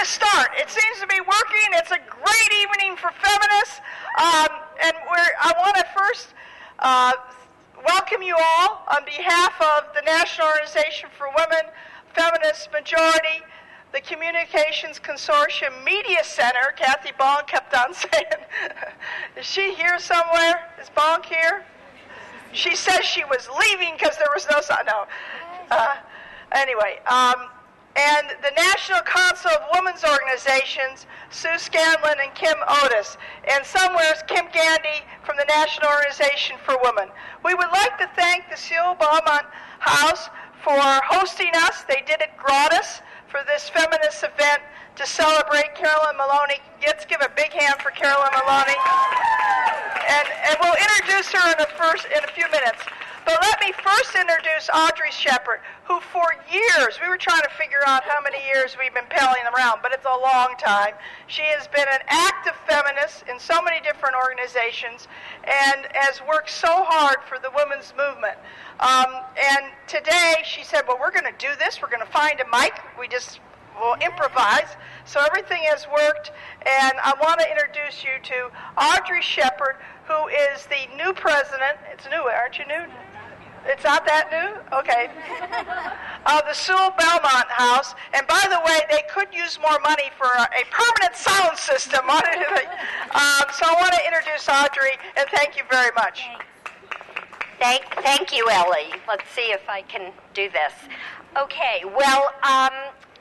to start. It seems to be working. It's a great evening for feminists. I want to first welcome you all on behalf of the National Organization for Women, Feminist Majority, the Communications Consortium Media Center. Kathy Bonk kept on saying, is she here somewhere? Is Bonk here? She says she was leaving because there was no sign. No. Anyway, and the National Council of Women's Organizations, Sue Scanlon and Kim Otis, and somewhere's Kim Gandy from the National Organization for Women. We would like to thank the Sewell Belmont House for hosting us. They did it gratis for this feminist event to celebrate Carolyn Maloney. Let's give a big hand for Carolyn Maloney. And we'll introduce her in a few minutes. But let me first introduce Audrey Shepard, who for years, we were trying to figure out how many years we've been pelling around, but it's a long time. She has been an active feminist in so many different organizations and has worked so hard for the women's movement. And today she said, well, we're going to do this. We're going to find a mic. We'll improvise. So everything has worked. And I want to introduce you to Audrey Shepard, who is the new president. It's new, aren't you new? It's not that new? Okay. The Sewell Belmont House. And by the way, they could use more money for a permanent sound system. So I want to introduce Audrey, and thank you very much. Thank you, Ellie. Let's see if I can do this. Okay, well,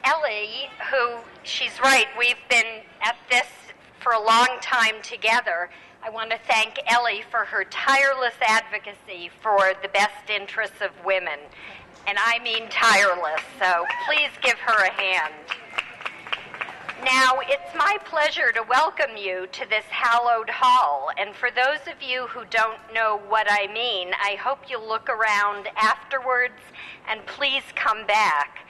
Ellie, she's right, we've been at this for a long time together. I want to thank Ellie for her tireless advocacy for the best interests of women. And I mean tireless, so please give her a hand. Now, it's my pleasure to welcome you to this hallowed hall. And for those of you who don't know what I mean, I hope you'll look around afterwards and please come back.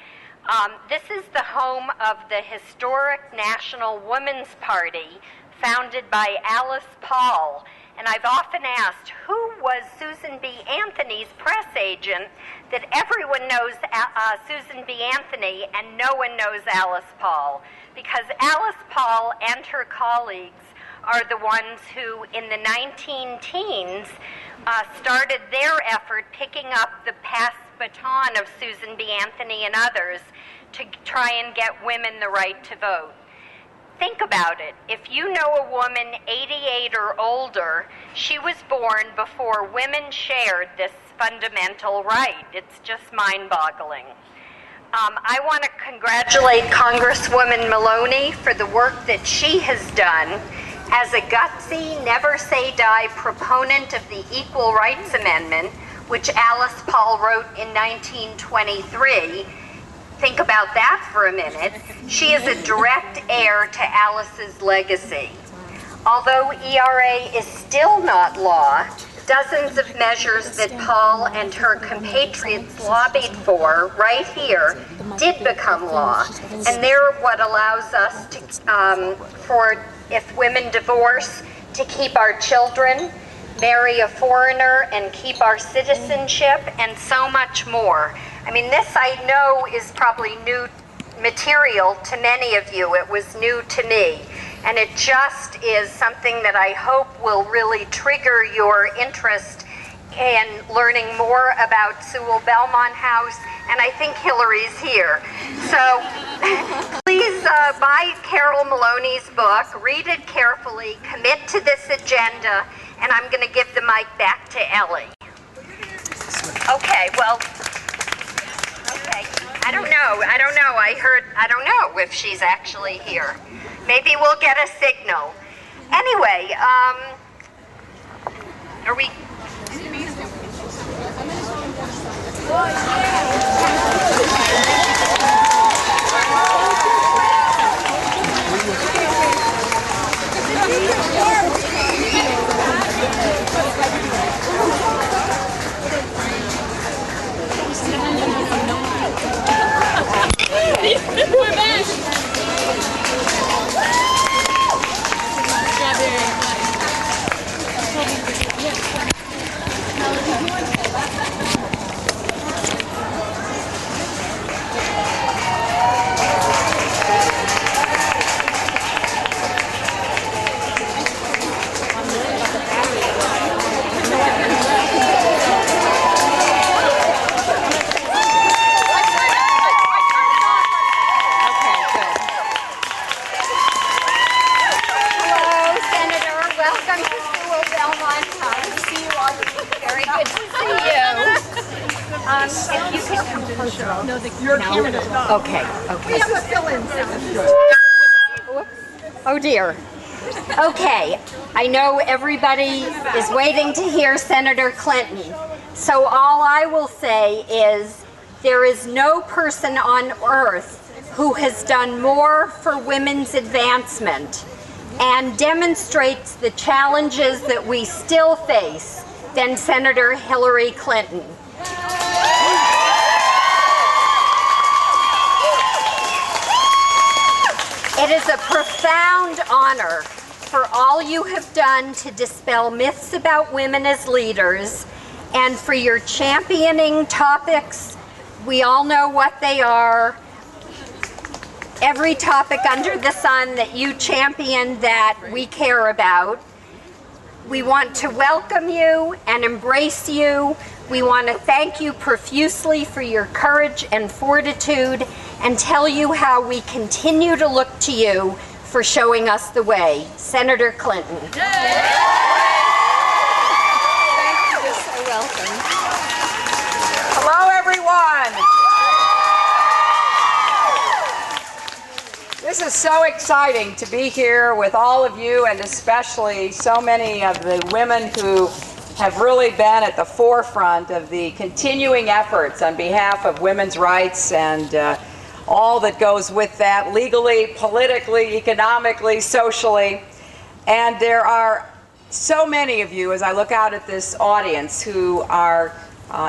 This is the home of the historic National Women's Party, founded by Alice Paul. And I've often asked, who was Susan B. Anthony's press agent, that everyone knows Susan B. Anthony and no one knows Alice Paul? Because Alice Paul and her colleagues are the ones who, in the 19-teens, started their effort picking up the past baton of Susan B. Anthony and others to try and get women the right to vote. Think about it. If you know a woman 88 or older, she was born before women shared this fundamental right. It's just mind-boggling. I want to congratulate Congresswoman Maloney for the work that she has done as a gutsy, never-say-die proponent of the Equal Rights Amendment, which Alice Paul wrote in 1923. Think about that for a minute. She is a direct heir to Alice's legacy. Although ERA is still not law, dozens of measures that Paul and her compatriots lobbied for right here did become law. And they're what allows us to, for if women divorce, to keep our children, marry a foreigner, and keep our citizenship, and so much more. I mean, this I know is probably new material to many of you. It was new to me. And it just is something that I hope will really trigger your interest in learning more about Sewell Belmont House. And I think Hillary's here. So please buy Carol Maloney's book, read it carefully, commit to this agenda, and I'm going to give the mic back to Ellie. Okay, well, okay. I don't know. I don't know if she's actually here. Maybe we'll get a signal. Anyway, are we... We're back! show. No, Your candidate's not. Okay, okay. We have a fill-in. Oh dear. Okay, I know everybody is waiting to hear Senator Clinton. So all I will say is there is no person on earth who has done more for women's advancement and demonstrates the challenges that we still face than Senator Hillary Clinton. It is a profound honor for all you have done to dispel myths about women as leaders and for your championing topics. We all know what they are. Every topic under the sun that you champion that we care about. We want to welcome you and embrace you. We want to thank you profusely for your courage and fortitude and tell you how we continue to look to you for showing us the way. Senator Clinton. Thank you. You're so welcome. Hello, everyone. This is so exciting to be here with all of you, and especially so many of the women who have really been at the forefront of the continuing efforts on behalf of women's rights and all that goes with that, legally, politically, economically, socially. And there are so many of you, as I look out at this audience, who are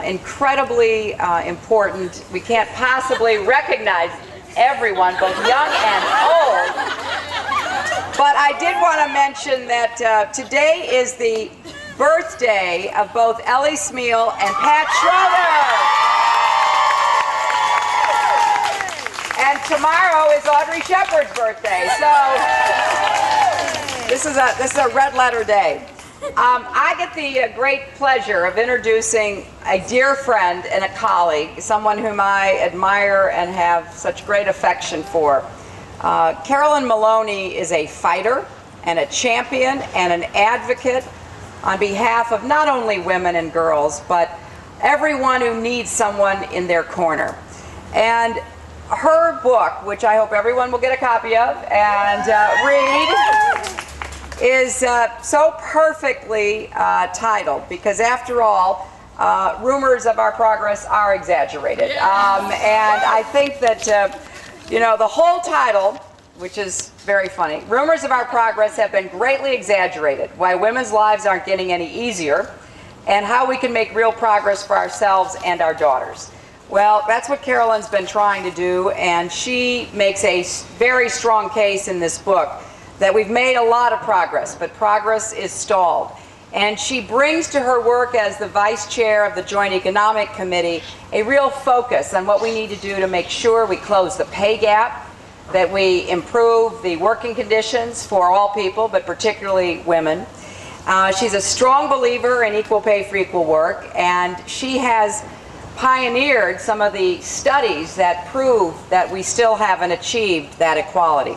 incredibly important. We can't possibly recognize everyone, both young and old. But I did want to mention that today is the birthday of both Ellie Smeal and Pat Schroeder. And tomorrow is Audrey Shepard's birthday, so this is a red letter day. I get the great pleasure of introducing a dear friend and a colleague, someone whom I admire and have such great affection for. Carolyn Maloney is a fighter and a champion and an advocate on behalf of not only women and girls, but everyone who needs someone in their corner. And her book, which I hope everyone will get a copy of and read, is so perfectly titled, because after all, rumors of our progress are exaggerated. And I think that, you know, the whole title, which is very funny, Rumors of Our Progress Have Been Greatly Exaggerated, Why Women's Lives Aren't Getting Any Easier, and How We Can Make Real Progress for Ourselves and Our Daughters. Well, that's what Carolyn's been trying to do, and she makes a very strong case in this book that we've made a lot of progress, but progress is stalled. And she brings to her work as the vice chair of the Joint Economic Committee a real focus on what we need to do to make sure we close the pay gap, that we improve the working conditions for all people, but particularly women. She's a strong believer in equal pay for equal work, and she has pioneered some of the studies that prove that we still haven't achieved that equality.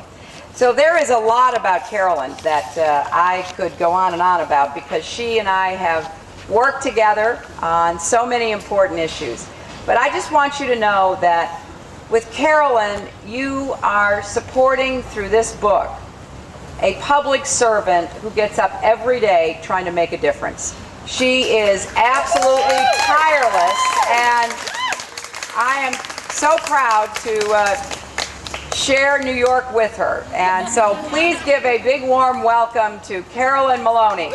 So there is a lot about Carolyn that I could go on and on about, because she and I have worked together on so many important issues. But I just want you to know that with Carolyn, you are supporting through this book a public servant who gets up every day trying to make a difference. She is absolutely tireless, and I am so proud to share New York with her. And so please give a big warm welcome to Carolyn Maloney.